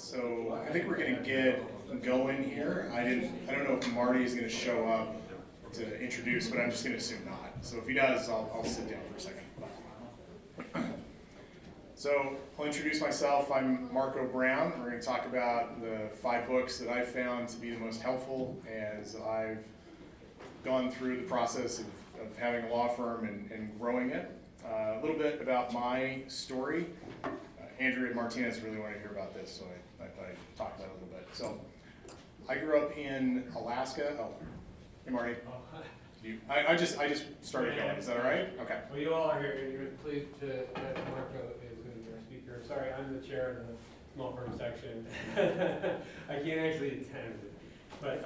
So I think we're going to get going here. I don't know if Marty is going to show up to introduce, but I'm just going to assume not. So if he does, I'll sit down for a second. So I'll introduce myself. I'm Marco Brown. We're going to talk about the 5 books that I've found to be the most helpful as I've gone through the process of having a law firm and growing it. A little bit about my story. Andrew and Martinez really want to hear about this, so I thought I'd talk about it a little bit. So I grew up in Alaska. Oh, hey Marty. I just started going. Is that all right? Okay. Well, you all are here, and you're pleased that Marco is going to be our speaker. Sorry, I'm the chair of the small firm section. I can't actually attend, but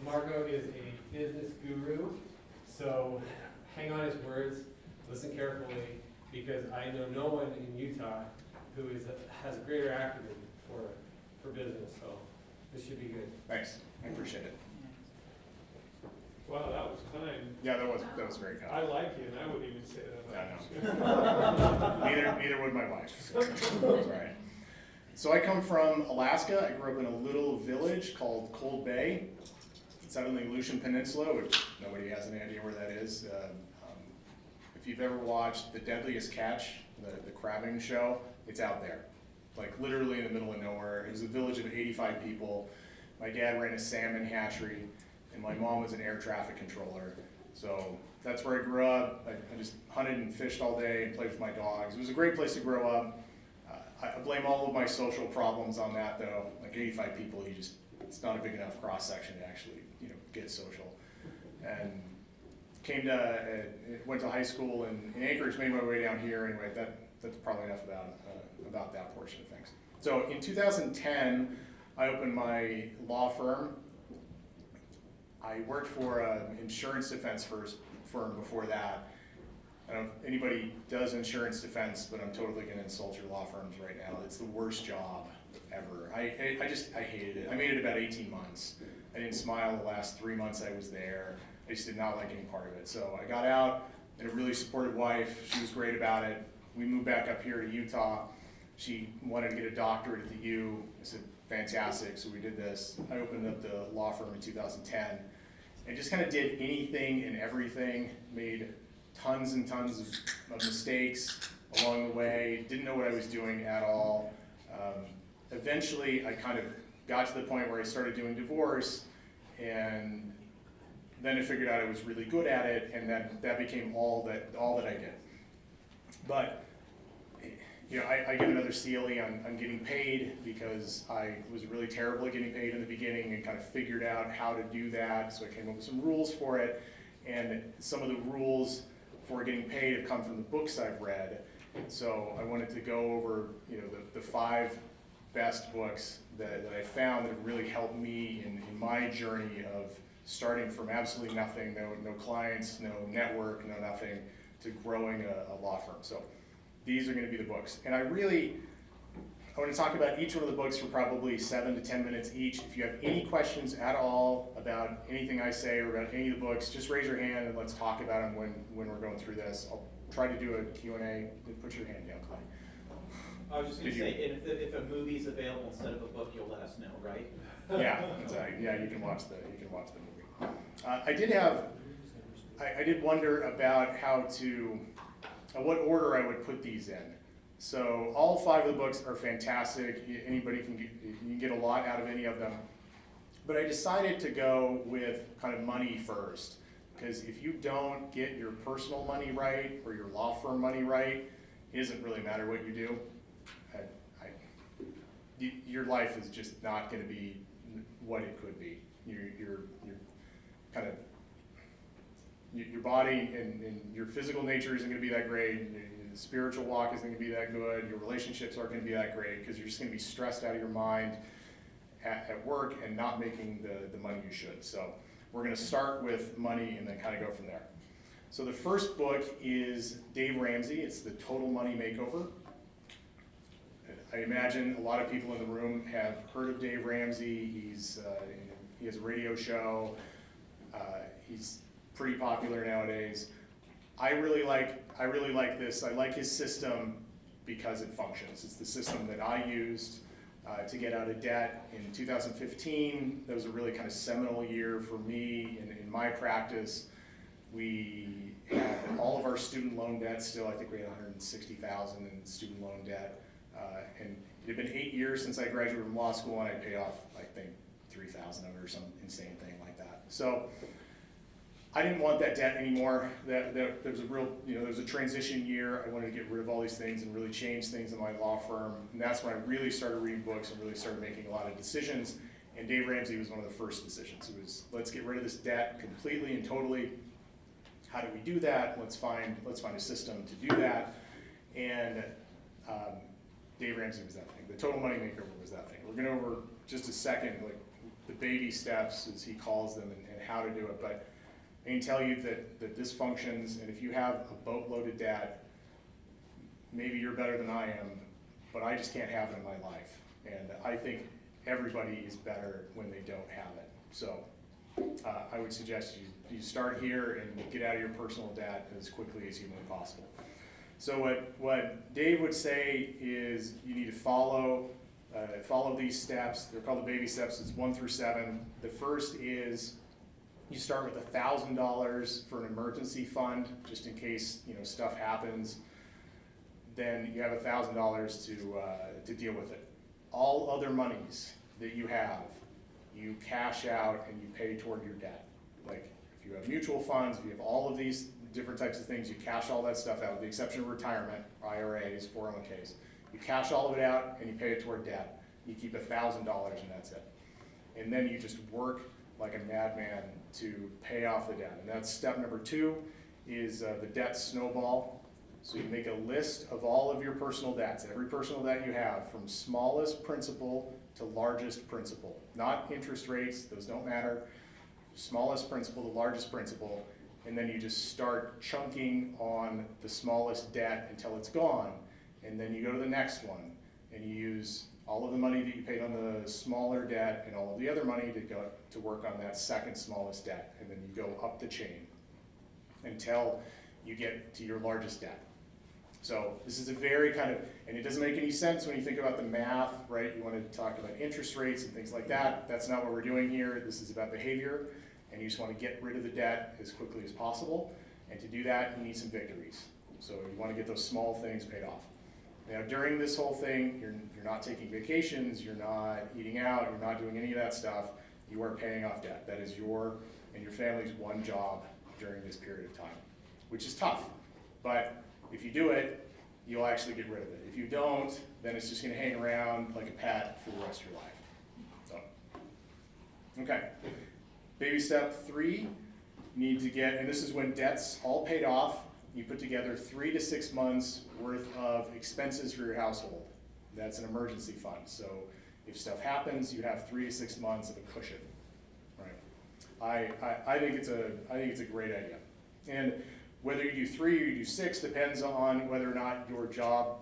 Marco is a business guru, so hang on his words, listen carefully, because I know no one in Utah who has a greater acronym for business, so this should be good. Thanks. I appreciate it. Wow, that was kind. Yeah, that was very kind. I like you, and I wouldn't even say that. Yeah, no. neither would my wife. So that's all right. So I come from Alaska. I grew up in a little village called Cold Bay. It's out on the Aleutian Peninsula, which nobody has any idea where that is. If you've ever watched The Deadliest Catch, the crabbing show, it's out there. Like literally in the middle of nowhere. It was a village of 85 people. My dad ran a salmon hatchery, and my mom was an air traffic controller. So that's where I grew up. I just hunted and fished all day and played with my dogs. It was a great place to grow up. I blame all of my social problems on that though. Like 85 people, it's not a big enough cross section to actually, get social. And went to high school in Anchorage, made my way down here. Anyway, that's probably enough about that portion of things. So in 2010, I opened my law firm. I worked for an insurance defense firm before that. I don't know if anybody does insurance defense, but I'm totally going to insult your law firms right now. It's the worst job ever. I hated it. I made it about 18 months. I didn't smile the last 3 months I was there. I just did not like any part of it. So I got out, and a really supportive wife. She was great about it. We moved back up here to Utah. She wanted to get a doctorate at the U. I said, fantastic, so we did this. I opened up the law firm in 2010 and just kind of did anything and everything, made tons and tons of mistakes along the way, didn't know what I was doing at all. Eventually, I kind of got to the point where I started doing divorce, and then I figured out I was really good at it, and that became all that I did. But I get another CLE on getting paid because I was really terrible at getting paid in the beginning and kind of figured out how to do that. So I came up with some rules for it, and some of the rules for getting paid have come from the books I've read. So I wanted to go over the 5 best books that I found that have really helped me in my journey of starting from absolutely nothing, no clients, no network, no nothing, to growing a law firm. So these are going to be the books. And I want to talk about each one of the books for probably 7 to 10 minutes each. If you have any questions at all about anything I say or about any of the books, just raise your hand and let's talk about them when we're going through this. I'll try to do a Q&A. Put your hand down, Clay. I was just going to say, if a movie's available instead of a book, you'll let us know, right? Yeah, exactly. Yeah, you can watch the movie. I did wonder about what order I would put these in. So all 5 of the books are fantastic. Anybody can get a lot out of any of them. But I decided to go with kind of money first, because if you don't get your personal money right or your law firm money right, it doesn't really matter what you do. Your life is just not going to be what it could be. You're kind of your body and your physical nature isn't going to be that great. The spiritual walk isn't going to be that good. Your relationships aren't going to be that great because you're just going to be stressed out of your mind at work and not making the money you should. So we're going to start with money and then kind of go from there. So the first book is Dave Ramsey. It's The Total Money Makeover. I imagine a lot of people in the room have heard of Dave Ramsey. He has a radio show. He's pretty popular nowadays. I really like this. I like his system because it functions. It's the system that I used. to get out of debt. In 2015, that was a really kind of seminal year for me in my practice. We had all of our student loan debt still. I think we had $160,000 in student loan debt. And it had been 8 years since I graduated from law school, and I paid off, I think, $3,000 of it or some insane thing like that. So I didn't want that debt anymore. There was a real, there was a transition year. I wanted to get rid of all these things and really change things in my law firm. And that's when I really started reading books and really started making a lot of decisions. And Dave Ramsey was one of the first decisions. It was, let's get rid of this debt completely and totally. How do we do that? Let's find a system to do that. And Dave Ramsey was that thing. The Total Money Makeover was that thing. We're going to over just a second, like the baby steps, as he calls them, and how to do it. But I can tell you that this functions, and if you have a boatload of debt, maybe you're better than I am, but I just can't have it in my life. And I think everybody is better when they don't have it. So I would suggest you start here and get out of your personal debt as quickly as humanly possible. So what Dave would say is you need to follow these steps. They're called the baby steps. It's 1 through 7. The first is you start with $1,000 for an emergency fund, just in case stuff happens. Then you have $1,000 to deal with it. All other monies that you have, you cash out and you pay toward your debt. Like if you have mutual funds, if you have all of these different types of things, you cash all that stuff out, with the exception of retirement, IRAs, 401ks. You cash all of it out and you pay it toward debt. You keep $1,000 and that's it. And then you just work like a madman to pay off the debt. And that's step number 2 is the debt snowball. So you make a list of all of your personal debts, every personal debt you have, from smallest principal to largest principal. Not interest rates, those don't matter. Smallest principal to largest principal. And then you just start chunking on the smallest debt until it's gone. And then you go to the next one and you use all of the money that you paid on the smaller debt and all of the other money to go to work on that second smallest debt. And then you go up the chain until you get to your largest debt. So this is a very kind of, and it doesn't make any sense when you think about the math, right? You want to talk about interest rates and things like that. That's not what we're doing here. This is about behavior, and you just want to get rid of the debt as quickly as possible. And to do that, you need some victories. So you want to get those small things paid off. Now, during this whole thing, you're not taking vacations, you're not eating out, you're not doing any of that stuff. You are paying off debt. That is your and your family's one job during this period of time, which is tough. But if you do it, you'll actually get rid of it. If you don't, then it's just going to hang around like a pet for the rest of your life. So, okay. Baby step 3, you need to get, and this is when debt's all paid off, you put together 3 to 6 months worth of expenses for your household. That's an emergency fund. So if stuff happens, you have 3 to 6 months of a cushion, right? I think it's a great idea. And whether you do 3 or you do 6 depends on whether or not your job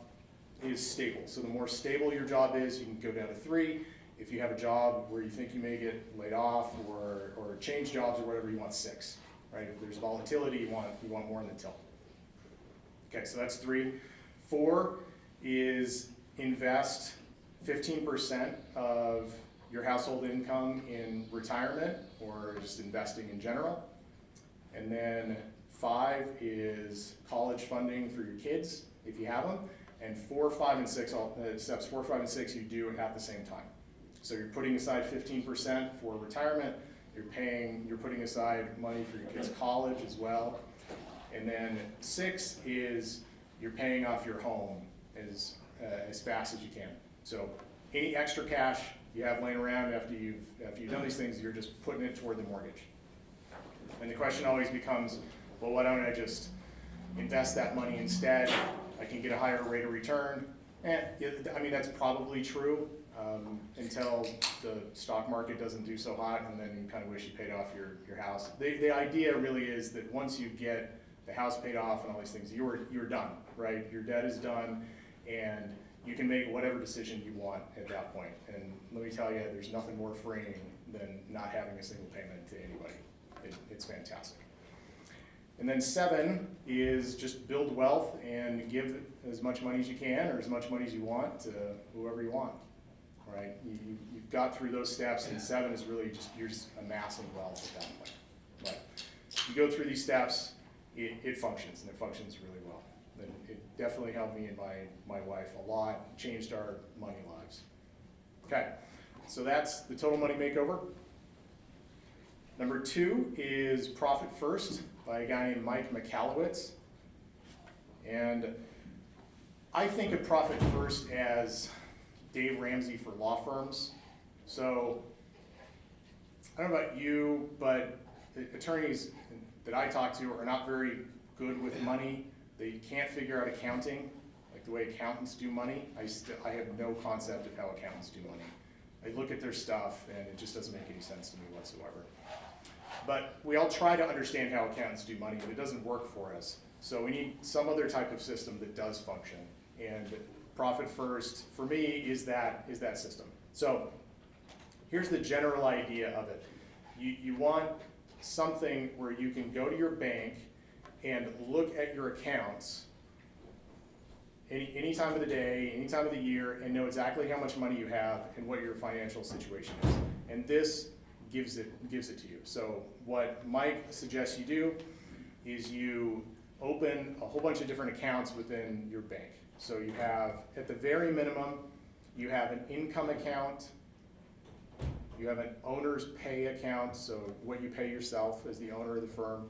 is stable. So the more stable your job is, you can go down to 3. If you have a job where you think you may get laid off or change jobs or whatever, you want 6, right? If there's volatility, you want more in the till. Okay, so that's 3. 4 is invest 15% of your household income in retirement or just investing in general. And then 5 is college funding for your kids, if you have them. And 4, 5, and 6, steps 4, 5, and 6 you do at the same time. So you're putting aside 15% for retirement, you're putting aside money for your kids' college as well. And then 6 is you're paying off your home as fast as you can. So any extra cash you have laying around after you've done these things, you're just putting it toward the mortgage. And the question always becomes, well, why don't I just invest that money instead? I can get a higher rate of return. I mean, that's probably true until the stock market doesn't do so hot, and then you kind of wish you paid off your house. The idea really is that once you get the house paid off and all these things, you're done, right? Your debt is done, and you can make whatever decision you want at that point. And let me tell you, there's nothing more freeing than not having a single payment to anybody. It's fantastic. And then 7 is just build wealth and give as much money as you can or as much money as you want to whoever you want. right? You've got through those steps, and 7 is really just, you're just amassing wealth at that point. But you go through these steps, it functions, and it functions really well. And it definitely helped me and my wife a lot, changed our money lives. Okay, so that's the Total Money Makeover. Number 2 is Profit First by a guy named Mike McAllowitz. And I think of Profit First as Dave Ramsey for law firms. So I don't know about you, but the attorneys that I talk to are not very good with money. They can't figure out accounting, like the way accountants do money. I have no concept of how accountants do money. I look at their stuff and it just doesn't make any sense to me whatsoever. But we all try to understand how accountants do money, but it doesn't work for us. So we need some other type of system that does function. And Profit First, for me, is that system. So here's the general idea of it. You want something where you can go to your bank and look at your accounts any time of the day, any time of the year, and know exactly how much money you have and what your financial situation is. And this gives it to you. So what Mike suggests you do is you open a whole bunch of different accounts within your bank. So you have, at the very minimum, you have an income account, you have an owner's pay account, so what you pay yourself as the owner of the firm,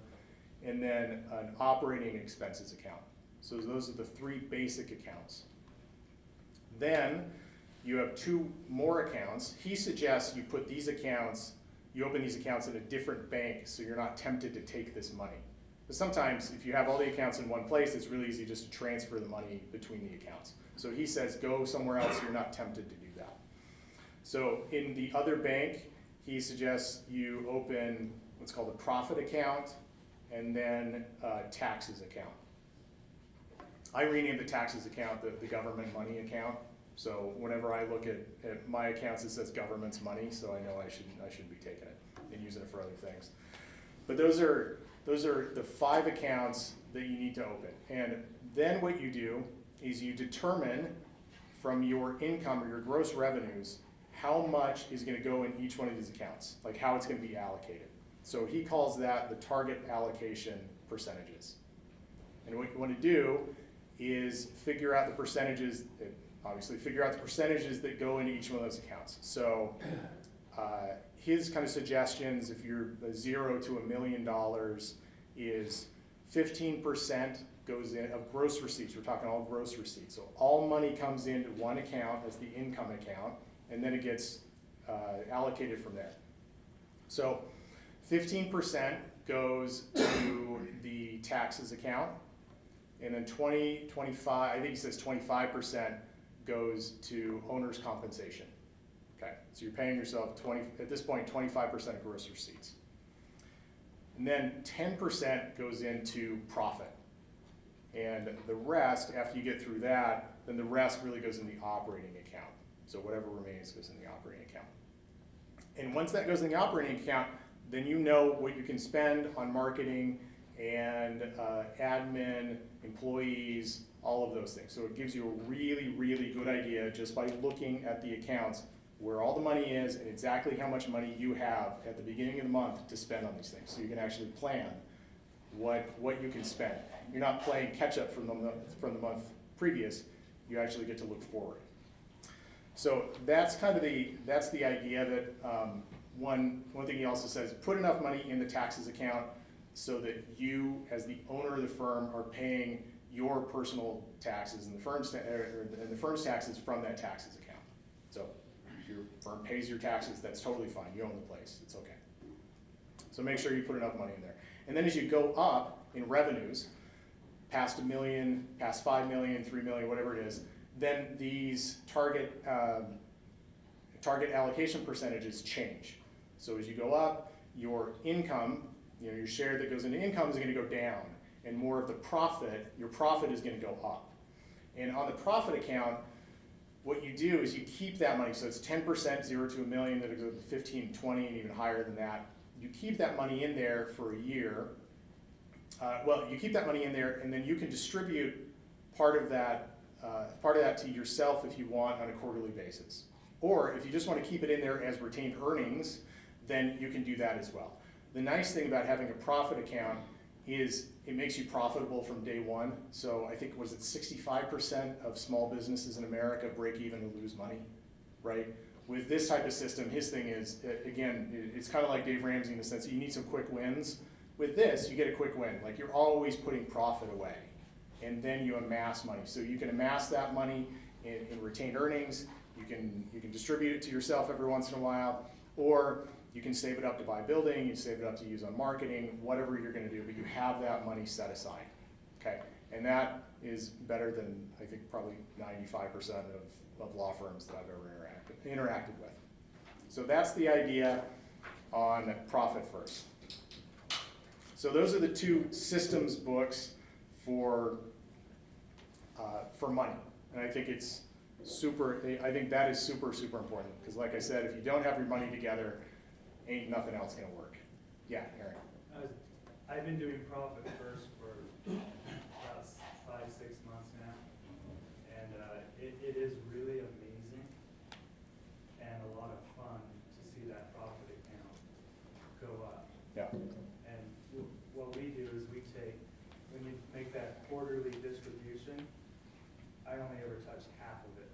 and then an operating expenses account. So those are the 3 basic accounts. Then you have 2 more accounts. He suggests you put these accounts, you open these accounts in a different bank so you're not tempted to take this money. But sometimes if you have all the accounts in one place, it's really easy just to transfer the money between the accounts. So he says go somewhere else so you're not tempted to do that. So in the other bank, he suggests you open what's called a profit account and then a taxes account. I renamed the taxes account the government money account. So whenever I look at my accounts, it says government's money, so I know I shouldn't be taking it and using it for other things. But those are the 5 accounts that you need to open. And then what you do is you determine from your income or your gross revenues how much is going to go in each one of these accounts, like how it's going to be allocated. So he calls that the target allocation percentages. And what you want to do is figure out the percentages, that go into each one of those accounts. So his kind of suggestions, if you're $0 to $1 million, is 15% goes in of gross receipts. We're talking all gross receipts. So all money comes into one account as the income account, and then it gets allocated from there. So 15% goes to the taxes account, and then 25, I think he says 25% goes to owner's compensation. Okay, so you're paying yourself at this point, 25% of gross receipts. And then 10% goes into profit. And the rest, after you get through that, then the rest really goes in the operating account. So whatever remains goes in the operating account. And once that goes in the operating account, then you know what you can spend on marketing and admin, employees, all of those things. So it gives you a really, really good idea just by looking at the accounts where all the money is and exactly how much money you have at the beginning of the month to spend on these things. So you can actually plan what you can spend. You're not playing catch up from the month previous. You actually get to look forward. So that's kind of the idea of it. One thing he also says, put enough money in the taxes account so that you, as the owner of the firm, are paying your personal taxes and the firm's taxes from that taxes account. So if your firm pays your taxes, that's totally fine. You own the place. It's okay. So make sure you put enough money in there. And then as you go up in revenues, past $1 million, past $5 million, $3 million, whatever it is, then these target allocation percentages change. So as you go up, your income, your share that goes into income is going to go down, and more of the profit, your profit is going to go up. And on the profit account, what you do is you keep that money, so it's 10%, 0 to $1 million, that'll go to 15, 20, and even higher than that. You keep that money in there for a year. You keep that money in there, and then you can distribute part of that to yourself if you want on a quarterly basis. Or if you just want to keep it in there as retained earnings, then you can do that as well. The nice thing about having a profit account is it makes you profitable from day one. So I think, was it 65% of small businesses in America break even or lose money, right? With this type of system, his thing is, again, it's kind of like Dave Ramsey in the sense that you need some quick wins. With this, you get a quick win. Like, you're always putting profit away, and then you amass money. So you can amass that money in retained earnings. You can distribute it to yourself every once in a while, or you can save it up to buy a building, you save it up to use on marketing, whatever you're gonna do, but you have that money set aside, okay? And that is better than, I think, probably 95% of law firms that I've ever interacted with. So that's the idea on profit first. So those are the two systems books for money. And I think it's I think that is super, super important. Because like I said, if you don't have your money together, ain't nothing else gonna work. Yeah, Aaron. I've been doing profit first for about 5-6 months now. And it is really amazing and a lot of fun to see that profit account go up. Yeah. And what we do is we take, when you make that quarterly distribution, I only ever touch half of it.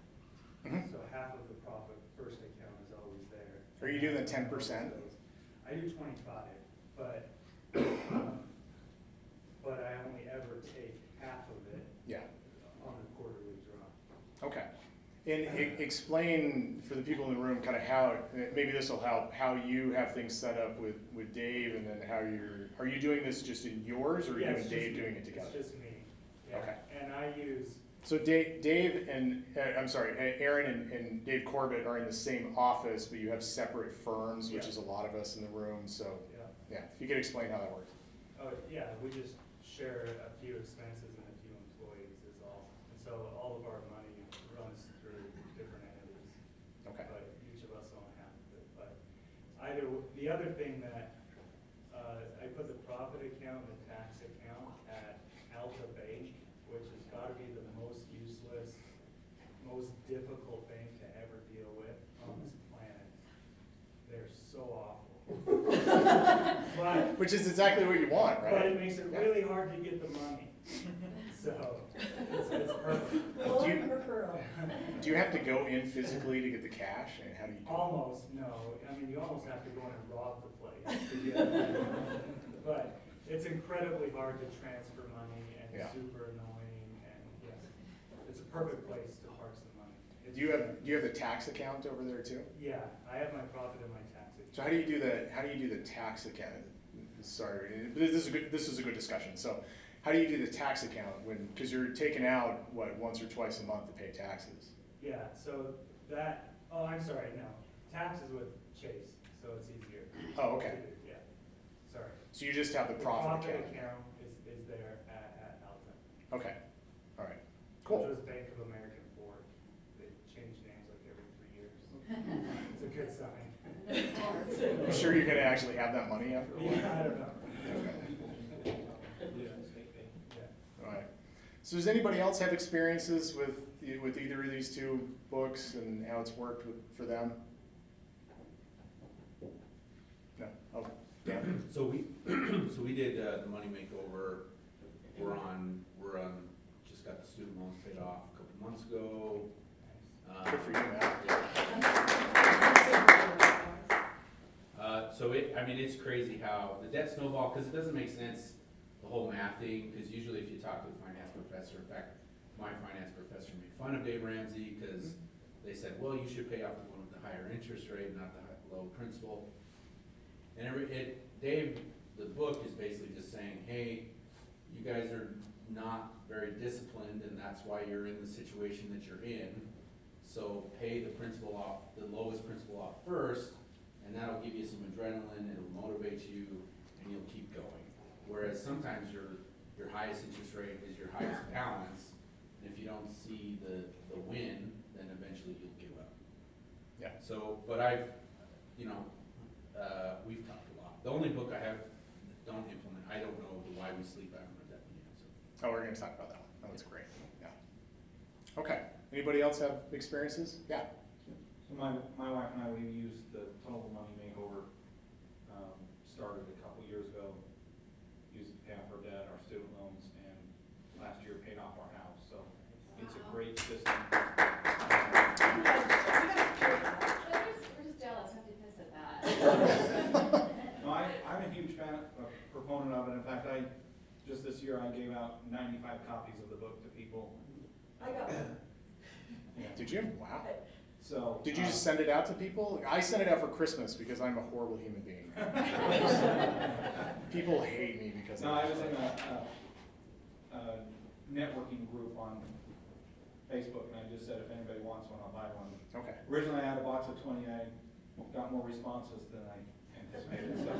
Mhm. So half of the profit first account is always there. Are you doing the 10%? I do 25, but I only ever take half of it Yeah. on the quarterly draw. Okay. And explain for the people in the room kind of how, maybe this will help, how you have things set up with Dave, and then how are you doing this just in yours, or are you and Dave doing it together? It's just me. Yeah. Okay. And I use, So Dave and, Aaron and Dave Corbett are in the same office, but you have separate firms, which Yeah. is a lot of us in the room, so, yeah. yeah, if you could explain how that works. Oh, yeah, we just share a few expenses and a few employees is all. And so all of our money runs through different entities. Okay. But each of us own half of it. But the other thing that, I put the profit account and the tax account at Alta Bank, which has gotta be the most useless, most difficult bank to ever deal with on this planet. They're so awful. But Which is exactly what you want, But right? it makes it really hard to get the money. So, it's perfect. Do you have to go in physically to get the cash, and how do you do it? Almost, no. I mean, you almost have to go in and rob the place to get it. But it's incredibly hard to transfer money and Yeah. super annoying, and yes, it's a perfect place to park some money. Do you have the tax account over there too? Yeah, I have my profit in my tax account. So how do you do the tax account? Sorry, this is a good discussion. So how do you do the tax account because you're taking out, what, once or twice a month to pay taxes? Yeah, so that, oh, I'm sorry, no. Taxes with Chase, so it's easier. Oh, okay. to do, yeah, sorry. So you just have the profit account? account is there at Alta. Okay, all right, cool. Which was Bank of America Ford. They change names like every 3 years. It's a good sign. You sure you're gonna actually have that money after a while? Yeah, I don't know. Okay. Yeah. All right. So does anybody else have experiences with either of these two books and how it's worked for them? No. Oh, yeah. So we did the money makeover. We're on just got the student loans paid off a couple months ago. Good for you, Matt. So it's crazy how the debt snowball, because it doesn't make sense, the whole math thing, because usually if you talk to a finance professor, in fact, my finance professor made fun of Dave Ramsey because they said, well, you should pay off the one with the higher interest rate, not the low principal. And Dave, the book is basically just saying, hey, you guys are not very disciplined, and that's why you're in the situation that you're in. So pay the principal off, the lowest principal off first, and that'll give you some adrenaline, it'll motivate you, and you'll keep going. Whereas sometimes your highest interest rate is your highest balance, and if you don't see the win, then eventually you'll give up. Yeah. So, but we've talked a lot. The only book I don't implement, I don't know the Why We Sleep, I haven't read that one yet, so. Oh, we're gonna talk about that one. That one's great. Yeah. Okay. Anybody else have experiences? Yeah. So my wife and I, we used the Total Money Makeover, started a couple years ago, used it to pay off our debt, our student loans, and last year paid off our house, so it's a great system. We're just jealous, I'm pissed at that. No, I'm a huge proponent of it. In fact, just this year, I gave out 95 copies of the book to people. I got one. Yeah. Did you? Wow. So. Did you just send it out to people? I sent it out for Christmas because I'm a horrible human being. People hate me because No, of I was in a networking group on Facebook, and I just said if anybody wants one, I'll buy one. Okay. Originally, I had a box of 20. I got more responses than I anticipated, so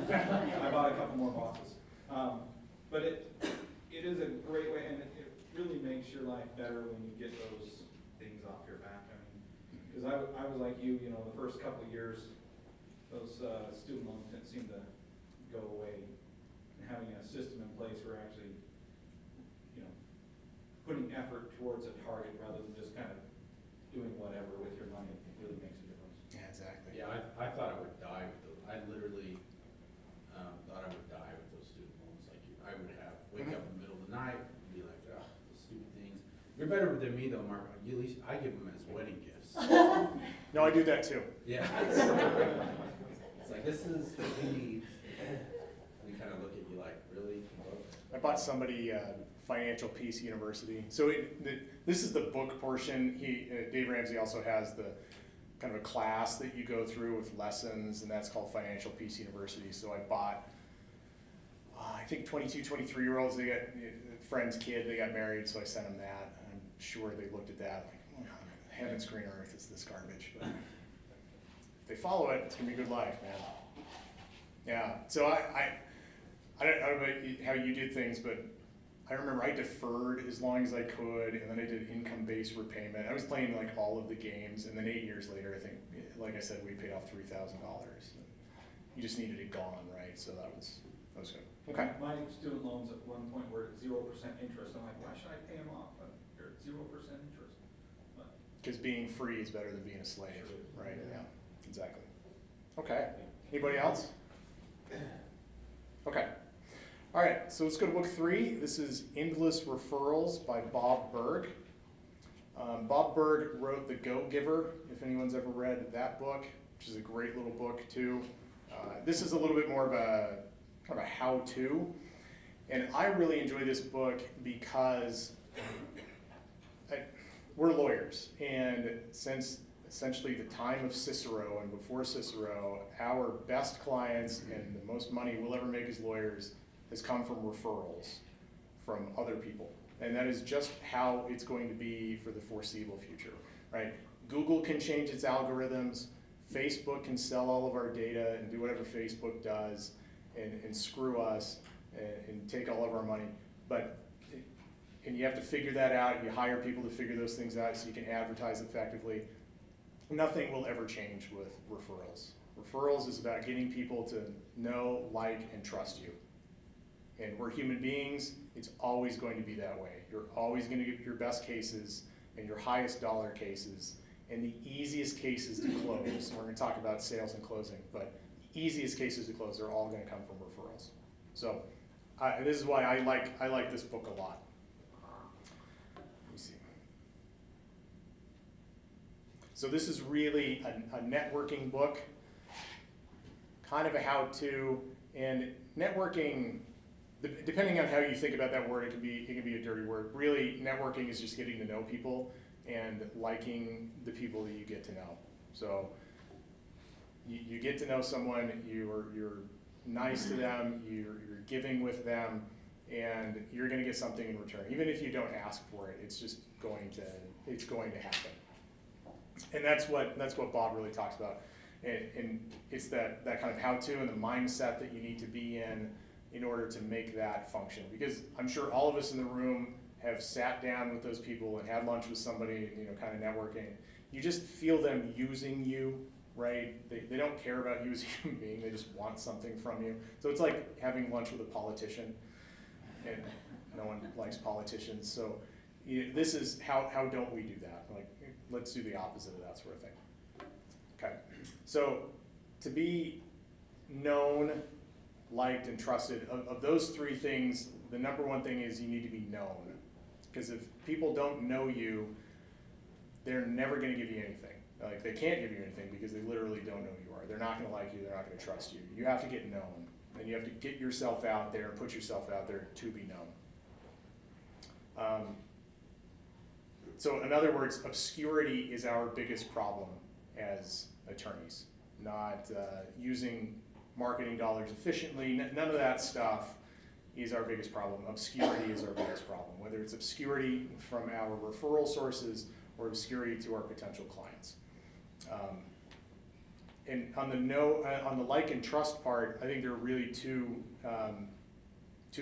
I bought a couple more boxes. But it is a great way, and it really makes your life better when you get those things off your back. I mean, because I was like you, the first couple of years, those student loans didn't seem to go away. And having a system in place where actually, putting effort towards a target rather than just kind of doing whatever with your money really makes a difference. Yeah, exactly. Yeah, I thought I would die with those. I literally thought I would die with those student loans. Like I would wake up in the middle of the night and be like, ugh, those stupid things. You're better than me though, Mark. At least I give them as wedding gifts. No, I do that too. Yeah. It's like, this is what we need. They kind of look at you like, really? I bought somebody Financial Peace University. So this is the book portion. Dave Ramsey also has the kind of a class that you go through with lessons, and that's called Financial Peace University. So I bought, I think 22, 23-year-olds, they got friend's kid, they got married, so I sent them that. I'm sure they looked at that like, oh, heaven's green earth, it's this garbage. But if they follow it, it's gonna be a good life, man. Yeah, so I don't know about how you did things, but I remember I deferred as long as I could, and then I did income-based repayment. I was playing like all of the games, and then 8 years later, I think, like I said, we paid off $3,000. You just needed it gone, right? So that was good. Okay. My student loans at one point were at 0% interest. I'm like, why should I pay them off? But they're at 0% interest. Because being free is better than being a slave, right? Yeah, exactly. Okay. Anybody else? Okay. All right, so let's go to book 3. This is Endless Referrals by Bob Berg. Bob Berg wrote The Go-Giver, if anyone's ever read that book, which is a great little book too. This is a little bit more of a kind of a how-to, and I really enjoy this book because we're lawyers, and since essentially the time of Cicero and before Cicero, our best clients and the most money we'll ever make as lawyers has come from referrals from other people. And that is just how it's going to be for the foreseeable future, right? Google can change its algorithms, Facebook can sell all of our data and do whatever Facebook does and screw us and take all of our money. And you have to figure that out, you hire people to figure those things out so you can advertise effectively. Nothing will ever change with referrals. Referrals is about getting people to know, like, and trust you. And we're human beings, it's always going to be that way. You're always going to get your best cases and your highest dollar cases and the easiest cases to close. We're going to talk about sales and closing, but the easiest cases to close are all going to come from referrals. So this is why I like this book a lot. Let me see. So this is really a networking book, kind of a how-to, and networking, depending on how you think about that word, it can be a dirty word. Really, networking is just getting to know people and liking the people that you get to know. So you get to know someone, you're nice to them, you're giving with them, and you're going to get something in return. Even if you don't ask for it, it's just going to happen. And that's what Bob really talks about. And it's that kind of how-to and the mindset that you need to be in order to make that function. Because I'm sure all of us in the room have sat down with those people and had lunch with somebody, kind of networking. You just feel them using you, right? They don't care about you as a human being, they just want something from you. So it's like having lunch with a politician, and no one likes politicians. So this is how don't we do that? Like, let's do the opposite of that sort of thing. So to be known, liked, and trusted, of those three things, the number one thing is you need to be known. Because if people don't know you, they're never gonna give you anything. Like, they can't give you anything because they literally don't know who you are. They're not gonna like you, they're not gonna trust you. You have to get known, and you have to get yourself out there and put yourself out there to be known. So in other words, obscurity is our biggest problem as attorneys. Not using marketing dollars efficiently, none of that stuff is our biggest problem. Obscurity is our biggest problem, whether it's obscurity from our referral sources or obscurity to our potential clients. And on the like and trust part, I think there are really two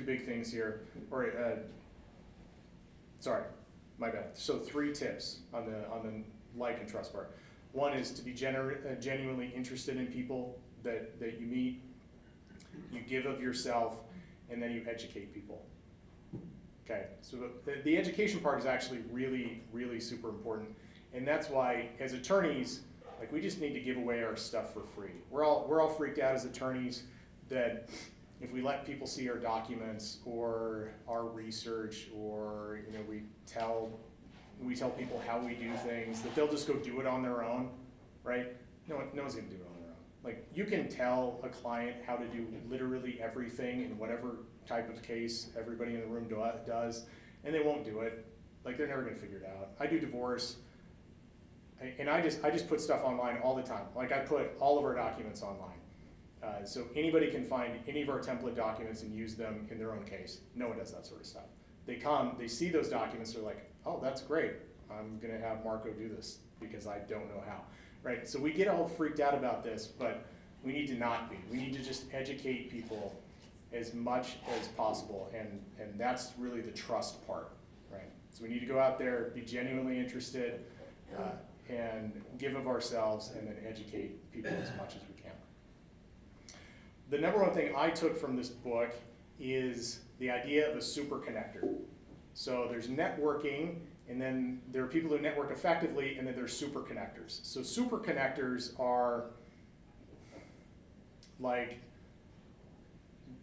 big things here. Sorry, my bad. So 3 tips on the like and trust part. One is to be genuinely interested in people that you meet. You give of yourself, and then you educate people. Okay, so the education part is actually really, really super important. And that's why, as attorneys, like, we just need to give away our stuff for free. We're all freaked out as attorneys that if we let people see our documents or our research, or we tell people how we do things, that they'll just go do it on their own, right? No one's gonna do it on their own. Like, you can tell a client how to do literally everything in whatever type of case everybody in the room does, and they won't do it. Like, they're never gonna figure it out. I do divorce, and I just put stuff online all the time. Like, I put all of our documents online. So anybody can find any of our template documents and use them in their own case. No one does that sort of stuff. They come, they see those documents, they're like, oh, that's great. I'm gonna have Marco do this because I don't know how, right? So we get all freaked out about this, but we need to not be. We need to just educate people as much as possible, and that's really the trust part, right? So we need to go out there, be genuinely interested, and give of ourselves, and then educate people as much as we can. The number one thing I took from this book is the idea of a super connector. So there's networking, and then there are people who network effectively, and then there's super connectors. So super connectors are like,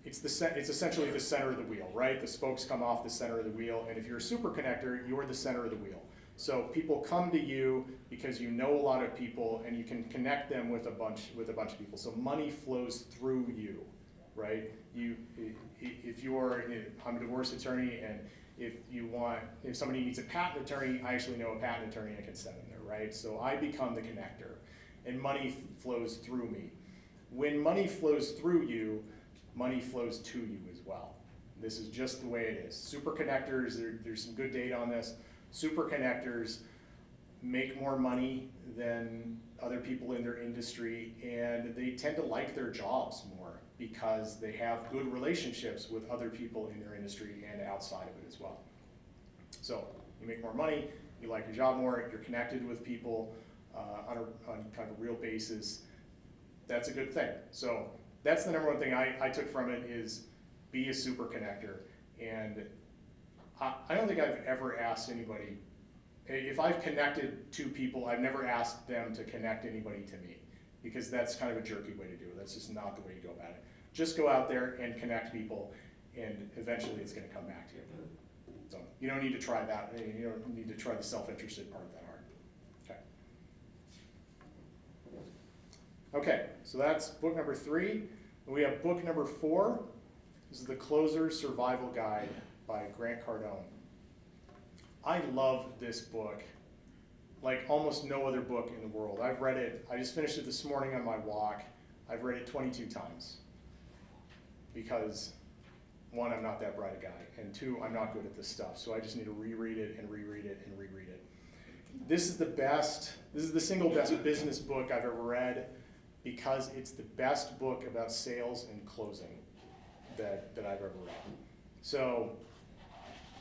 it's essentially the center of the wheel, right? The spokes come off the center of the wheel, and if you're a super connector, you're the center of the wheel. So people come to you because you know a lot of people, and you can connect them with a bunch of people. So money flows through you, right? I'm a divorce attorney, and if somebody needs a patent attorney, I actually know a patent attorney, I can send them there, right? So I become the connector, and money flows through me. When money flows through you, money flows to you as well. This is just the way it is. Super connectors, there's some good data on this. Super connectors make more money than other people in their industry, and they tend to like their jobs more because they have good relationships with other people in their industry and outside of it as well. So you make more money, you like your job more, you're connected with people on kind of a real basis. That's a good thing. So that's the number one thing I took from it, is be a super connector. And I don't think I've ever asked anybody, if I've connected to people, I've never asked them to connect anybody to me, because that's kind of a jerky way to do it. That's just not the way to go about it. Just go out there and connect people, and eventually it's going to come back to you. So you don't need to try that. You don't need to try the self-interested part that hard. Okay, so that's book number 3. We have book number 4. This is The Closer's Survival Guide by Grant Cardone. I love this book like almost no other book in the world. I've read it, I just finished it this morning on my walk. I've read it 22 times because 1, I'm not that bright a guy, and 2, I'm not good at this stuff, so I just need to reread it and reread it and reread it. This is the single best business book I've ever read, because it's the best book about sales and closing that I've ever read. So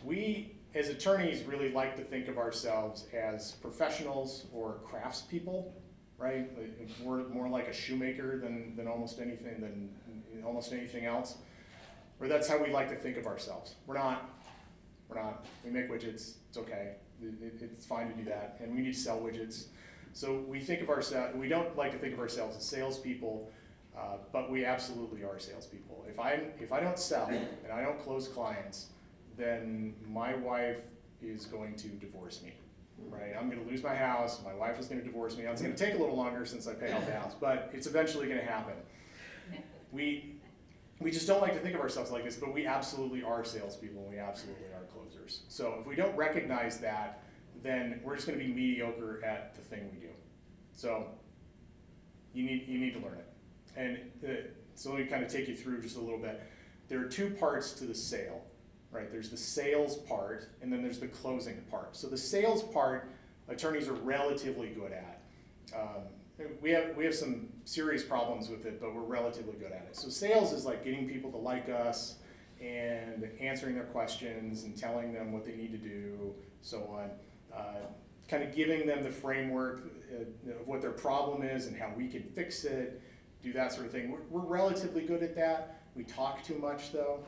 we, as attorneys, really like to think of ourselves as professionals or craftspeople, right? We're more like a shoemaker than almost anything else. Or that's how we like to think of ourselves. We're not. We make widgets, it's okay. It's fine to do that, and we need to sell widgets. So we think of ourselves, we don't like to think of ourselves as salespeople, but we absolutely are salespeople. If I don't sell and I don't close clients, then my wife is going to divorce me, right? I'm gonna lose my house, my wife is gonna divorce me. It's gonna take a little longer since I pay off the house, but it's eventually gonna happen. We just don't like to think of ourselves like this, but we absolutely are salespeople, and we absolutely are closers. So if we don't recognize that, then we're just gonna be mediocre at the thing we do. So you need to learn it. And so let me kind of take you through just a little bit. There are two parts to the sale, right? There's the sales part, and then there's the closing part. So the sales part, attorneys are relatively good at. We have some serious problems with it, but we're relatively good at it. So sales is like getting people to like us and answering their questions and telling them what they need to do, so on. Kind of giving them the framework of what their problem is and how we can fix it, do that sort of thing. We're relatively good at that. We talk too much though.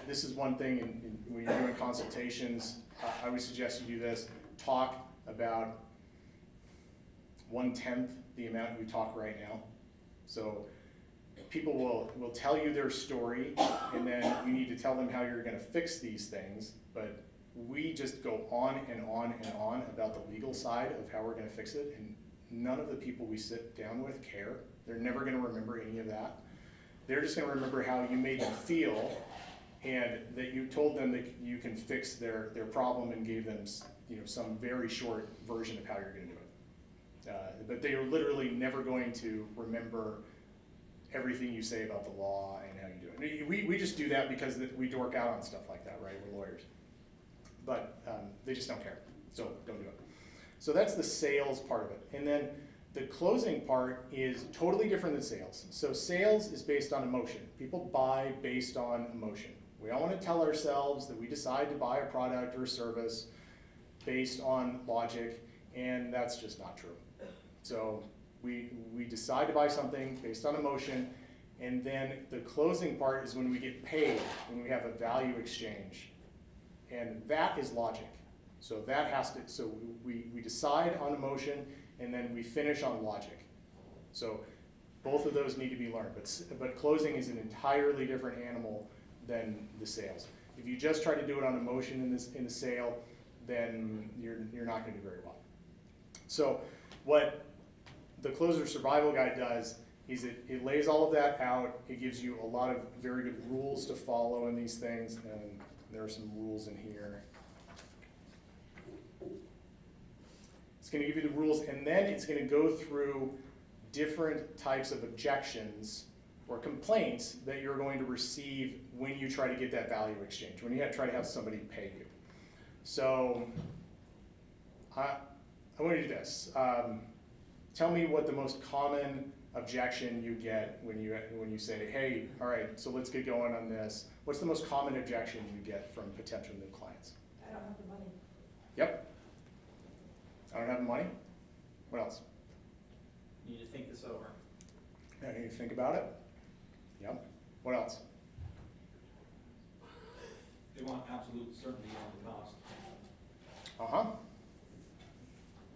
This is one thing when you're doing consultations, I would suggest you do this. Talk about 1/10 the amount you talk right now. So people will tell you their story, and then you need to tell them how you're gonna fix these things, but we just go on and on and on about the legal side of how we're gonna fix it, and none of the people we sit down with care. They're never gonna remember any of that. They're just gonna remember how you made them feel, and that you told them that you can fix their problem and gave them some very short version of how you're gonna do it. But they are literally never going to remember everything you say about the law and how you do it. We just do that because we dork out on stuff like that, right? We're lawyers. But they just don't care, so don't do it. So that's the sales part of it. And then the closing part is totally different than sales. So sales is based on emotion. People buy based on emotion. We all want to tell ourselves that we decide to buy a product or a service based on logic, and that's just not true. So we decide to buy something based on emotion, and then the closing part is when we get paid, when we have a value exchange. And that is logic. So we decide on emotion, and then we finish on logic. So both of those need to be learned, but closing is an entirely different animal than the sales. If you just try to do it on emotion in the sale, then you're not gonna do very well. So what the Closer Survival Guide does is it lays all of that out. It gives you a lot of very good rules to follow in these things, and there are some rules in here. It's gonna give you the rules, and then it's gonna go through different types of objections or complaints that you're going to receive when you try to get that value exchange, when you try to have somebody pay you. So I want to do this. Tell me what the most common objection you get when you say, hey, all right, so let's get going on this. What's the most common objection you get from potential new clients? I don't have the money. Yep. I don't have the money. What else? You need to think this over. I need to think about it. Yep. What else? They want absolute certainty on the cost. Uh-huh.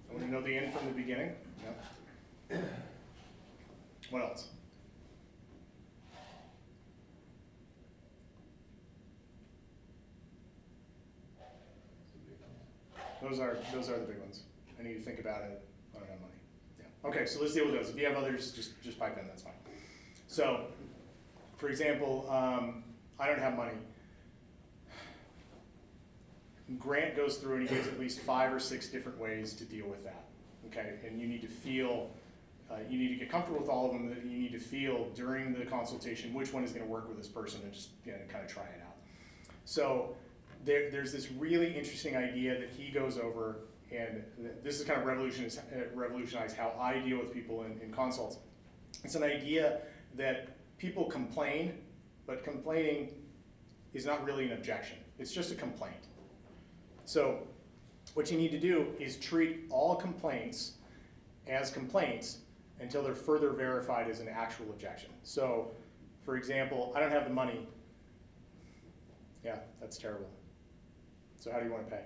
I want to know the end from the beginning. Yep. What else? Those are the big ones. I need to think about it. I don't have money. Yeah. Okay, so let's deal with those. If you have others, just pipe in, that's fine. So, for example, I don't have money. Grant goes through and he gives at least 5 or 6 different ways to deal with that. Okay, and you need to feel, you need to get comfortable with all of them. That you need to feel during the consultation which one is going to work with this person, and just kind of try it out. So there's this really interesting idea that he goes over, and this is kind of revolutionize how I deal with people in consults. It's an idea that people complain, but complaining is not really an objection. It's just a complaint. So what you need to do is treat all complaints as complaints until they're further verified as an actual objection. So, for example, I don't have the money. Yeah, that's terrible. So how do you want to pay?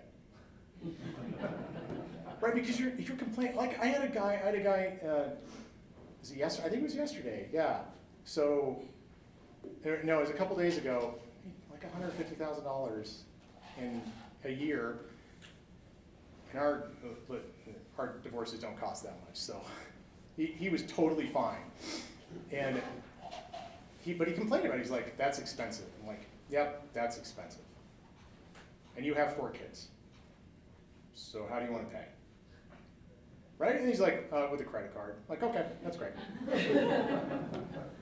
Right, because you're complaining, like, I had a guy, was it yesterday? I think it was yesterday, yeah. So, no, it was a couple days ago, like $150,000 in a year. And our divorces don't cost that much, so he was totally fine. And but he complained about it. He's like, that's expensive. I'm like, yep, that's expensive. And you have 4 kids. So how do you want to pay? Right? And he's like, with a credit card. Like, okay, that's great.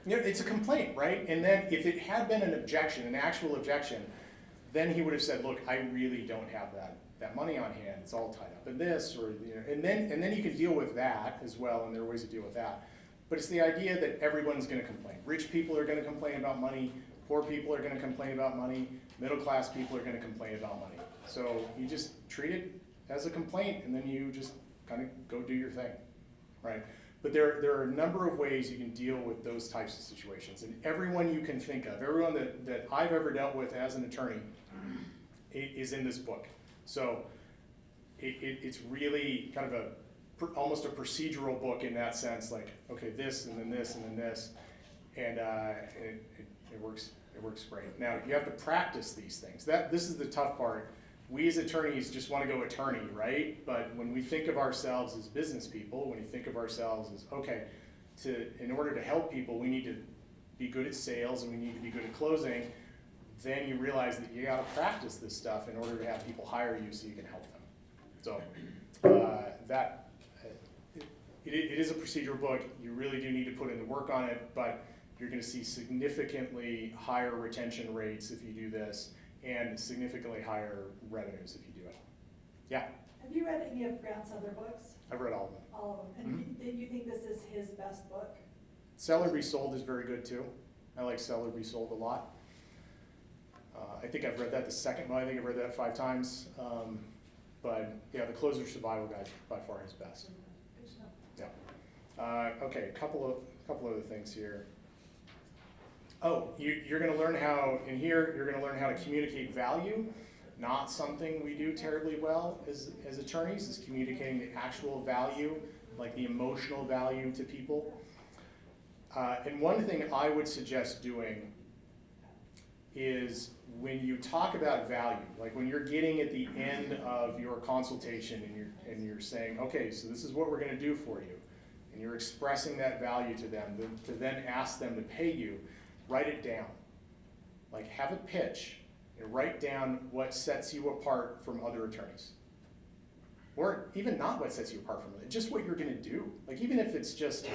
It's a complaint, right? And then if it had been an objection, an actual objection, then he would have said, look, I really don't have that money on hand. It's all tied up in this, or and then you can deal with that as well, and there are ways to deal with that. But it's the idea that everyone's going to complain. Rich people are going to complain about money. Poor people are going to complain about money. Middle class people are going to complain about money. So you just treat it as a complaint, and then you just kind of go do your thing, right? But there are a number of ways you can deal with those types of situations. And everyone you can think of, everyone that I've ever dealt with as an attorney is in this book. So it's really kind of almost a procedural book in that sense, like, okay, this, and then this, and then this, and it works great. Now, you have to practice these things. This is the tough part. We as attorneys just want to go attorney, right? But when we think of ourselves as business people, when you think of ourselves as, okay, in order to help people, we need to be good at sales and we need to be good at closing, then you realize that you got to practice this stuff in order to have people hire you so you can help them. So it is a procedural book. You really do need to put in the work on it, but you're going to see significantly higher retention rates if you do this, and significantly higher revenues if you do it. Yeah? Have you read any of Grant's other books? I've read all of them. All of them. And do you think this is his best book? Sell or Be Sold is very good too. I like Sell or Be Sold a lot. I think I've read that I think I've read that 5 times. But yeah, the Closer Survival Guide is by far his best. Yeah. Okay, a couple other things here. Oh, you're going to learn how, in here, you're going to learn how to communicate value. Not something we do terribly well as attorneys, is communicating the actual value, like the emotional value to people. And one thing I would suggest doing is when you talk about value, like when you're getting at the end of your consultation and you're saying, okay, so this is what we're going to do for you, and you're expressing that value to them, to then ask them to pay you, write it down. Like, have a pitch and write down what sets you apart from other attorneys. Or even not what sets you apart from them, just what you're going to do. Like, even if it's just,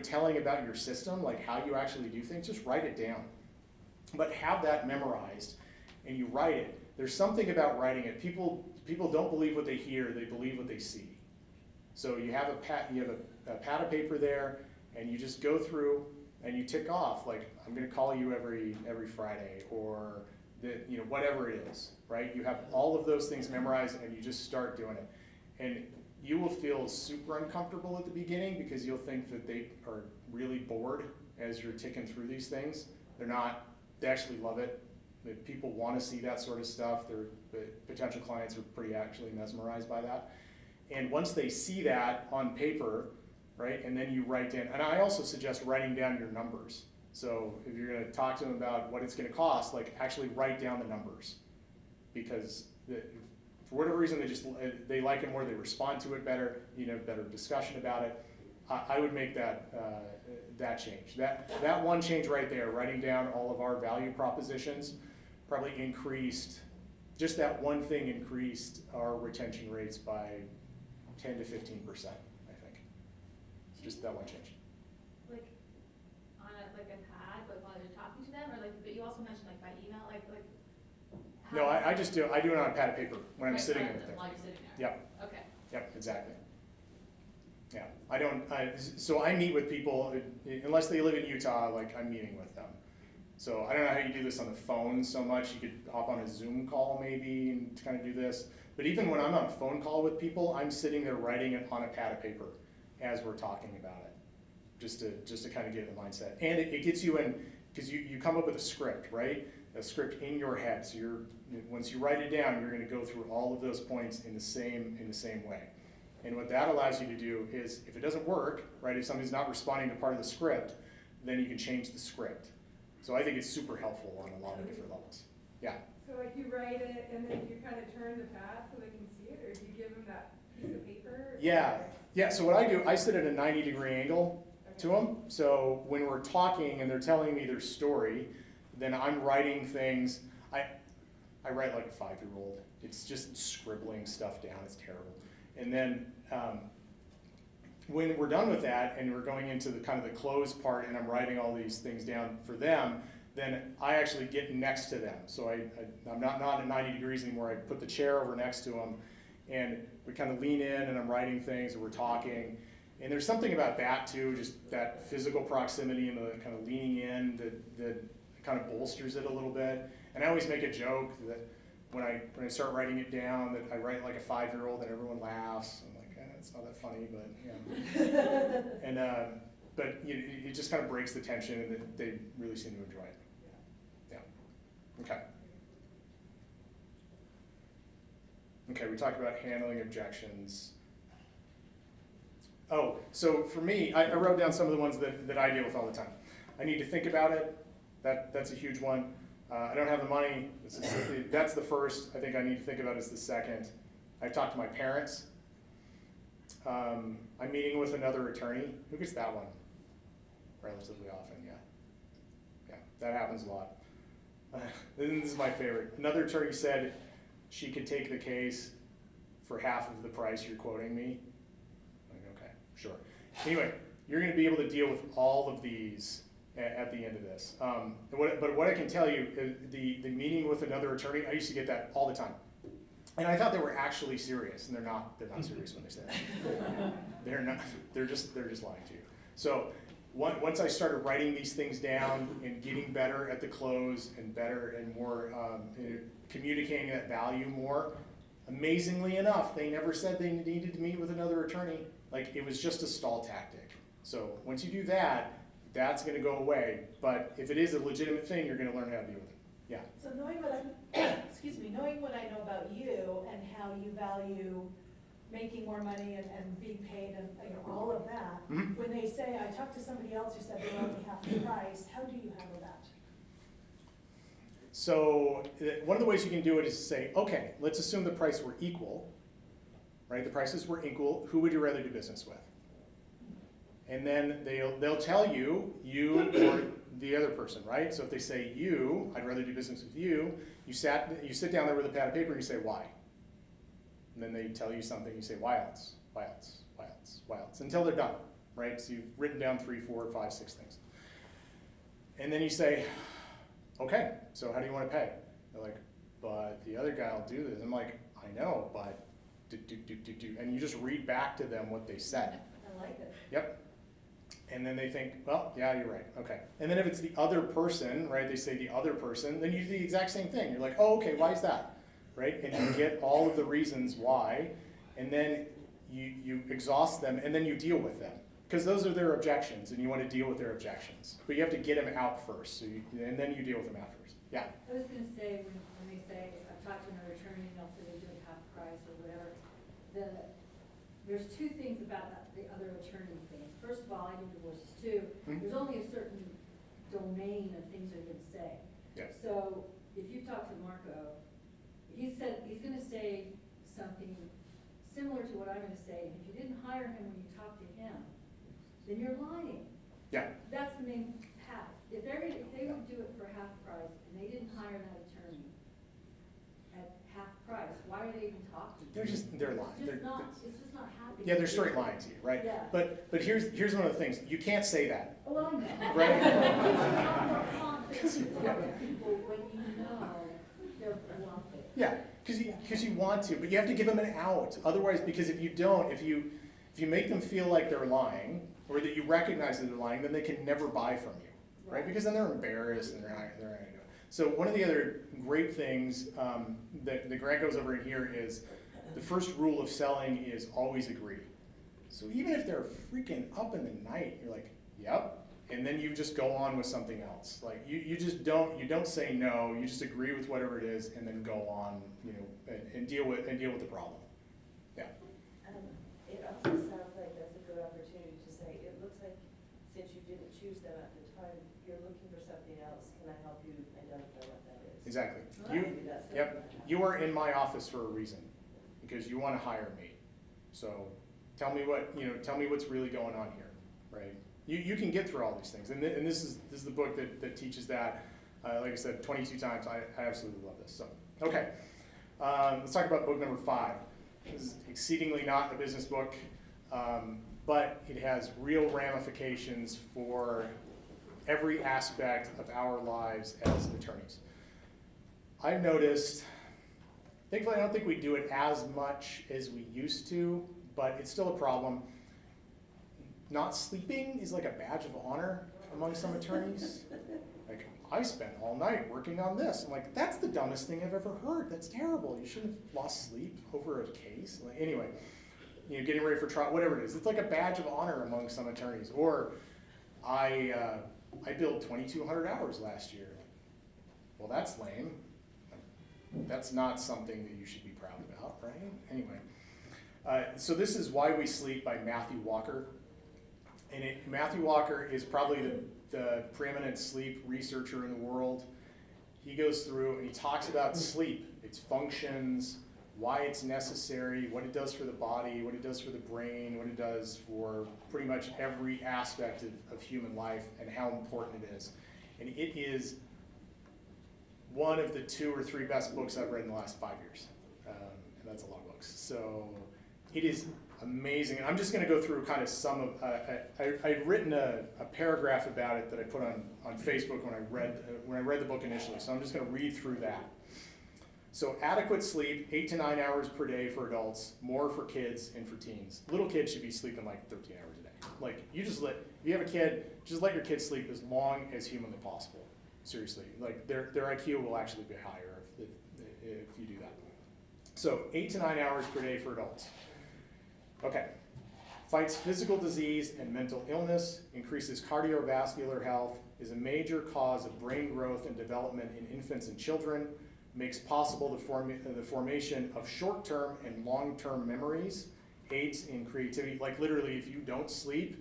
telling about your system, like how you actually do things, just write it down. But have that memorized, and you write it. There's something about writing it. People don't believe what they hear; they believe what they see. So you have a pad of paper there, and you just go through and you tick off, like, I'm going to call you every Friday, or whatever it is, right? You have all of those things memorized, and you just start doing it, and you will feel super uncomfortable at the beginning because you'll think that they are really bored as you're ticking through these things. They're not. They actually love it. People want to see that sort of stuff. The potential clients are pretty actually mesmerized by that. And once they see that on paper, right, and then you write down, and I also suggest writing down your numbers. So if you're going to talk to them about what it's going to cost, like, actually write down the numbers, because for whatever reason they like it more, they respond to it better, better discussion about it. I would make that change. That one change right there, writing down all of our value propositions, probably increased, just that one thing increased our retention rates by 10 to 15%, I think. Just that one change. Like, on a pad, but while you're talking to them, or but you also mentioned by email, No, I just do. I do it on a pad of paper when I'm sitting with them. While you're sitting there. Yep. Okay. Yep, exactly. Yeah, so I meet with people, unless they live in Utah, I'm meeting with them. So I don't know how you do this on the phone so much. You could hop on a Zoom call maybe and kind of do this. But even when I'm on a phone call with people, I'm sitting there writing it on a pad of paper as we're talking about it, just to kind of get the mindset. And it gets you in, because you come up with a script, right? A script in your head. So once you write it down, you're going to go through all of those points in the same way. And what that allows you to do is, if it doesn't work, right, if somebody's not responding to part of the script, then you can change the script. So I think it's super helpful on a lot of different levels. Yeah. So like you write it and then you kind of turn the pad so they can see it, or do you give them that piece of paper? Yeah, so what I do, I sit at a 90-degree angle to them. So when we're talking and they're telling me their story, then I'm writing things. I write like a 5-year-old. It's just scribbling stuff down. It's terrible. And then when we're done with that and we're going into the kind of the close part and I'm writing all these things down for them, then I actually get next to them. So I'm not at 90 degrees anymore. I put the chair over next to them and we kind of lean in and I'm writing things and we're talking. And there's something about that too, just that physical proximity and the kind of leaning in that kind of bolsters it a little bit. And I always make a joke that when I start writing it down, that I write like a 5-year-old and everyone laughs. I'm like, it's not that funny, but yeah. And but it just kind of breaks the tension, and they really seem to enjoy it. Yeah. Okay. Okay, we talked about handling objections. Oh, so for me, I wrote down some of the ones that I deal with all the time. I need to think about it. That's a huge one. I don't have the money. That's the first. I think I need to think about is the second. I talked to my parents. I'm meeting with another attorney. Who gets that one? Relatively often, yeah. Yeah, that happens a lot. This is my favorite. Another attorney said she could take the case for half of the price you're quoting me. I'm like, okay, sure. Anyway, you're going to be able to deal with all of these at the end of this. But what I can tell you, the meeting with another attorney, I used to get that all the time. And I thought they were actually serious, and they're not serious when they say that. They're just lying to you. So once I started writing these things down and getting better at the close and better and more communicating that value more, amazingly enough, they never said they needed to meet with another attorney. Like, it was just a stall tactic. So once you do that, that's going to go away. But if it is a legitimate thing, you're going to learn how to deal with it. Yeah. So knowing what knowing what I know about you and how you value making more money and being paid and all of that, Mm-hmm. when they say, I talked to somebody else who said they were only half the price, how do you handle that? So one of the ways you can do it is to say, okay, let's assume the price were equal, right? The prices were equal. Who would you rather do business with? And then they'll tell you or the other person, right? So if they say you, I'd rather do business with you, you sit down there with a pad of paper and you say why. And then they tell you something, you say why else, why else, why else, why else, until they're done, right? So you've written down 3, 4, 5, 6 things. And then you say, okay, so how do you want to pay? They're like, but the other guy will do this. I'm like, I know, but do. And you just read back to them what they said. I like it. Yep. And then they think, well, yeah, you're right, okay. And then if it's the other person, right, they say the other person, then you do the exact same thing. You're like, oh, okay, why is that, right? And you get all of the reasons why, and then you exhaust them, and then you deal with them. Because those are their objections, and you want to deal with their objections. But you have to get them out first, and then you deal with them afterwards. Yeah? I was going to say, when they say, I've talked to another attorney, and they'll say they do it half price or whatever, there's 2 things about the other attorney thing. First of all, I do divorces too. Mm-hmm. There's only a certain domain of things they're going to say. Yeah. So if you talk to Marco, he said he's going to say something similar to what I'm going to say. And if you didn't hire him when you talked to him, then you're lying. Yeah. That's the main path. If they would do it for half price and they didn't hire that attorney at half price, why are they even talking? They're lying. It's just not happening. Yeah, they're straight lying to you, right? Yeah. But here's one of the things. You can't say that. Well, I know. Right? You have more confidence to talk to people when you know they're bluffing. Yeah, because you want to, but you have to give them an out. Otherwise, because if you don't, if you make them feel like they're lying, or that you recognize that they're lying, then they can never buy from you, right? Because then they're embarrassed and they're not going to do it. So one of the other great things that Grant goes over in here is the first rule of selling is always agree. So even if they're freaking up in the night, you're like, yep, and then you just go on with something else. Like you just don't say no, you just agree with whatever it is and then go on, you know, and deal with the problem. Yeah. It also sounds like that's a good opportunity to say, it looks like since you didn't choose them at the time, you're looking for something else, can I help you identify what that is? Exactly. Well, maybe that's something Yep. like that. You are in my office for a reason, because you want to hire me. So tell me what's really going on here, right? You can get through all these things, and this is the book that teaches that. Like I said, 22 times. I absolutely love this. So okay, let's talk about book number 5. This is exceedingly not a business book, but it has real ramifications for every aspect of our lives as attorneys. I've noticed, thankfully I don't think we do it as much as we used to, but it's still a problem. Not sleeping is like a badge of honor among some attorneys. Like, I spent all night working on this. I'm like, that's the dumbest thing I've ever heard. That's terrible. You shouldn't have lost sleep over a case. Like, anyway, you know, getting ready for trial, whatever it is. It's like a badge of honor among some attorneys. Or I billed 2,200 hours last year. Well, that's lame. That's not something that you should be proud about, right? Anyway, so this is Why We Sleep by Matthew Walker. And Matthew Walker is probably the preeminent sleep researcher in the world. He goes through and he talks about sleep, its functions, why it's necessary, what it does for the body, what it does for the brain, what it does for pretty much every aspect of human life, and how important it is. And it is one of the 2 or 3 best books I've read in the last 5 years. And that's a lot of books. So it is amazing. And I'm just going to go through kind of some of, I'd written a paragraph about it that I put on Facebook when I read the book initially. So I'm just going to read through that. So adequate sleep, 8 to 9 hours per day for adults, more for kids and for teens. Little kids should be sleeping like 13 hours a day. Like, if you have a kid, just let your kid sleep as long as humanly possible. Seriously, like their IQ will actually be higher if you do that. So 8 to 9 hours per day for adults. Okay. Fights physical disease and mental illness, increases cardiovascular health, is a major cause of brain growth and development in infants and children, makes possible the formation of short-term and long-term memories, aids in creativity. Like literally, if you don't sleep,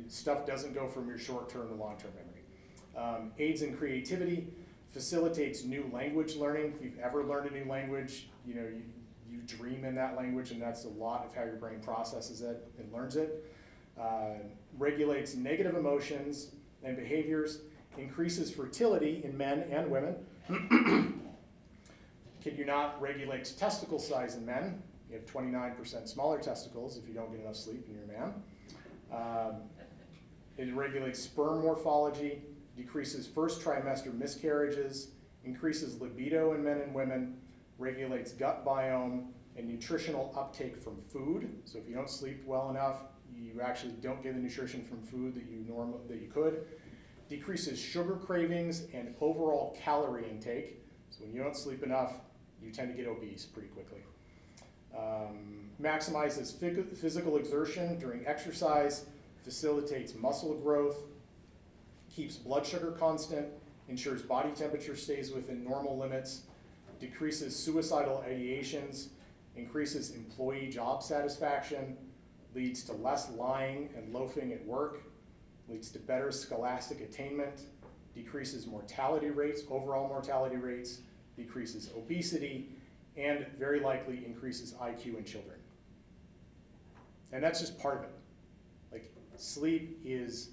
stuff doesn't go from your short-term to long-term memory. Aids in creativity, facilitates new language learning. If you've ever learned a new language, you know, you dream in that language, and that's a lot of how your brain processes it and learns it. Regulates negative emotions and behaviors, increases fertility in men and women. Kid you not, regulates testicle size in men. You have 29% smaller testicles if you don't get enough sleep and you're a man. It regulates sperm morphology, decreases first trimester miscarriages, increases libido in men and women, regulates gut biome and nutritional uptake from food. So if you don't sleep well enough, you actually don't get the nutrition from food that you could. Decreases sugar cravings and overall calorie intake. So when you don't sleep enough, you tend to get obese pretty quickly. Maximizes physical exertion during exercise, facilitates muscle growth, keeps blood sugar constant, ensures body temperature stays within normal limits, decreases suicidal ideations, increases employee job satisfaction, leads to less lying and loafing at work, leads to better scholastic attainment, decreases mortality rates, overall mortality rates, decreases obesity, and very likely increases IQ in children. And that's just part of it. Like, sleep is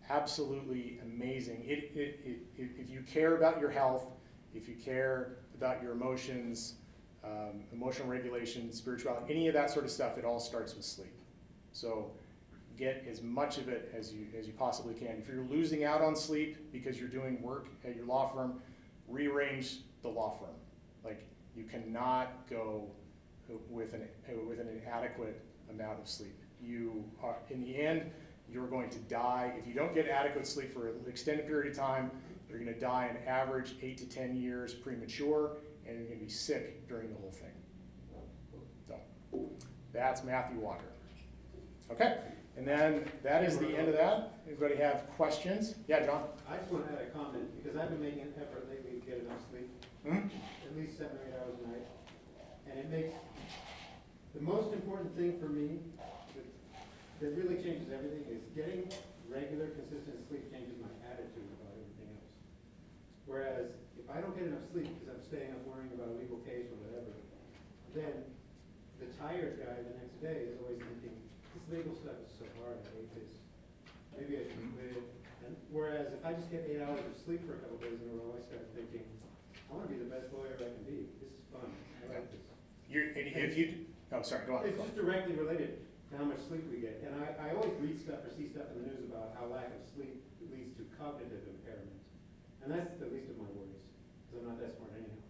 absolutely amazing. If you care about your health, if you care about your emotions, emotional regulation, spirituality, any of that sort of stuff, it all starts with sleep. So get as much of it as you possibly can. If you're losing out on sleep because you're doing work at your law firm, rearrange the law firm. Like, you cannot go with an inadequate amount of sleep. You are, in the end, you're going to die. If you don't get adequate sleep for an extended period of time, you're going to die an average 8 to 10 years premature, and you're going to be sick during the whole thing. So that's Matthew Walker. Okay, And then that is the end of that. Anybody have questions? Yeah, John? I just want to add a comment, because I've been making an effort lately to get enough sleep, Hmm? at least 7 or 8 hours a night. And it makes, the most important thing for me, that really changes everything, is getting regular, consistent sleep changes my attitude about everything else. Whereas, if I don't get enough sleep, because I'm staying up worrying about a legal case or whatever, then the tired guy the next day is always thinking, this legal stuff is so hard, I hate this. Maybe I should quit it. And whereas if I just get 8 hours of sleep for a couple days in a row, I start thinking, I want to be the best lawyer I can be. This is fun. I like this. If you, oh, sorry, go on. It's just directly related to how much sleep we get. And I always read stuff or see stuff in the news about how lack of sleep leads to cognitive impairment. And that's the least of my worries, because I'm not that smart anyhow.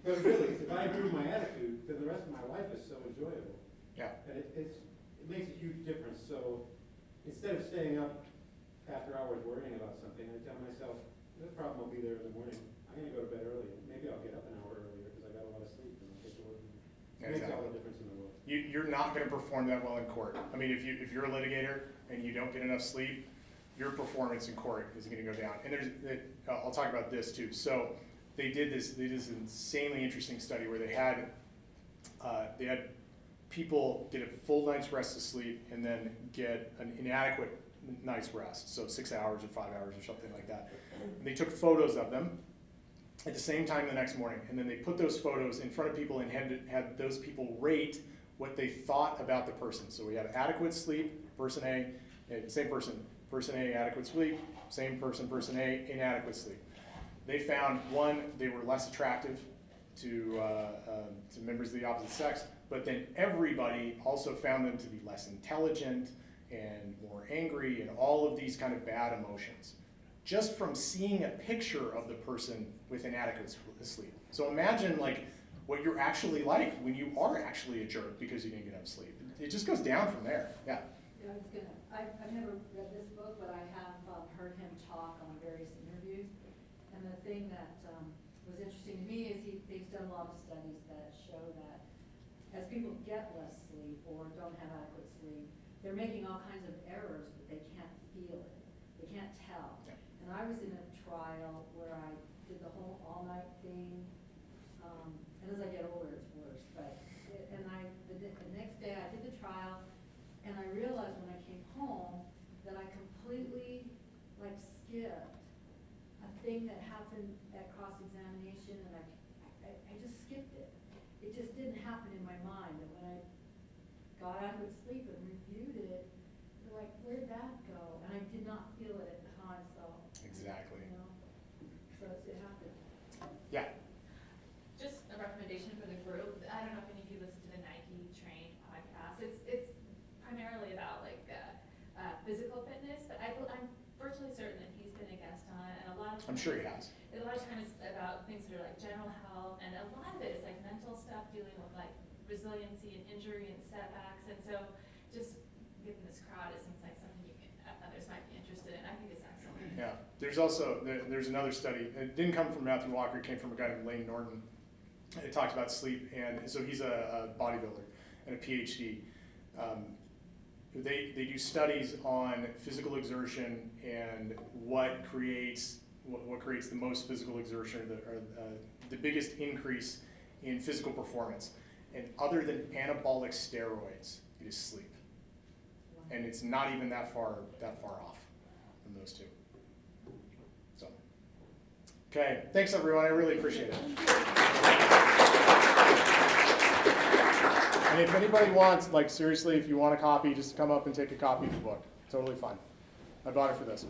But really, if I improve my attitude, then the rest of my life is so enjoyable. Yeah. And it makes a huge difference. So instead of staying up after hours worrying about something, I tell myself, the problem will be there in the morning. I'm going to go to bed early. Maybe I'll get up an hour earlier because I got a lot of sleep and I'll get to work. It makes all the difference in the world. You're not going to perform that well in court. I mean, if you're a litigator and you don't get enough sleep, your performance in court is going to go down. And I'll talk about this too. So they did this insanely interesting study where they had people get a full night's rest of sleep and then get an inadequate night's rest, so 6 hours or 5 hours or something like that. And they took photos of them at the same time the next morning, and then they put those photos in front of people and had those people rate what they thought about the person. So we had adequate sleep, person A, same person A, adequate sleep, same person A, inadequate sleep. They found, one, they were less attractive to members of the opposite sex, but then everybody also found them to be less intelligent and more angry and all of these kind of bad emotions, just from seeing a picture of the person with inadequate sleep. So imagine like what you're actually like when you are actually a jerk because you didn't get enough sleep. It just goes down from there. Yeah. Yeah, I've never read this book, but I have heard him talk on various interviews. And the thing that was interesting to me is he's done a lot of studies that show that as people get less sleep or don't have adequate sleep, they're making all kinds of errors, but they can't feel it. They can't tell. Yeah. And I was in a trial where I did the whole all-night thing. And as I get older, it's worse. But the next day I did the trial, and I realized when I came home that I completely skipped a thing that happened at cross-examination, and I just skipped it. It just didn't happen in my mind. And when I got adequate sleep and reviewed it, they're like, where'd that go? And I did not feel it at the time, so. Exactly. You know, so it happened. Yeah. Just a recommendation for the group. I don't know if any of you listen to the Nike Train podcast. It's primarily about physical fitness, but I'm virtually certain that he's been a guest on it, and a lot of I'm sure he has. A lot of times about things that are like general health, and a lot of it is like mental stuff, dealing with like resiliency and injury and setbacks. And so, just given this crowd, it seems like something others might be interested in. I think it's excellent. Yeah. There's also there's another study. It didn't come from Matthew Walker. It came from a guy named Lane Norton. It talked about sleep, and so he's a bodybuilder and a PhD. They do studies on physical exertion and what creates the most physical exertion, or the biggest increase in physical performance. And other than anabolic steroids, it is sleep. And it's not even that far off from those two. So, okay, thanks everyone. I really appreciate it. And if anybody wants, seriously, if you want a copy, just come up and take a copy of the book. Totally fine. I bought it for this.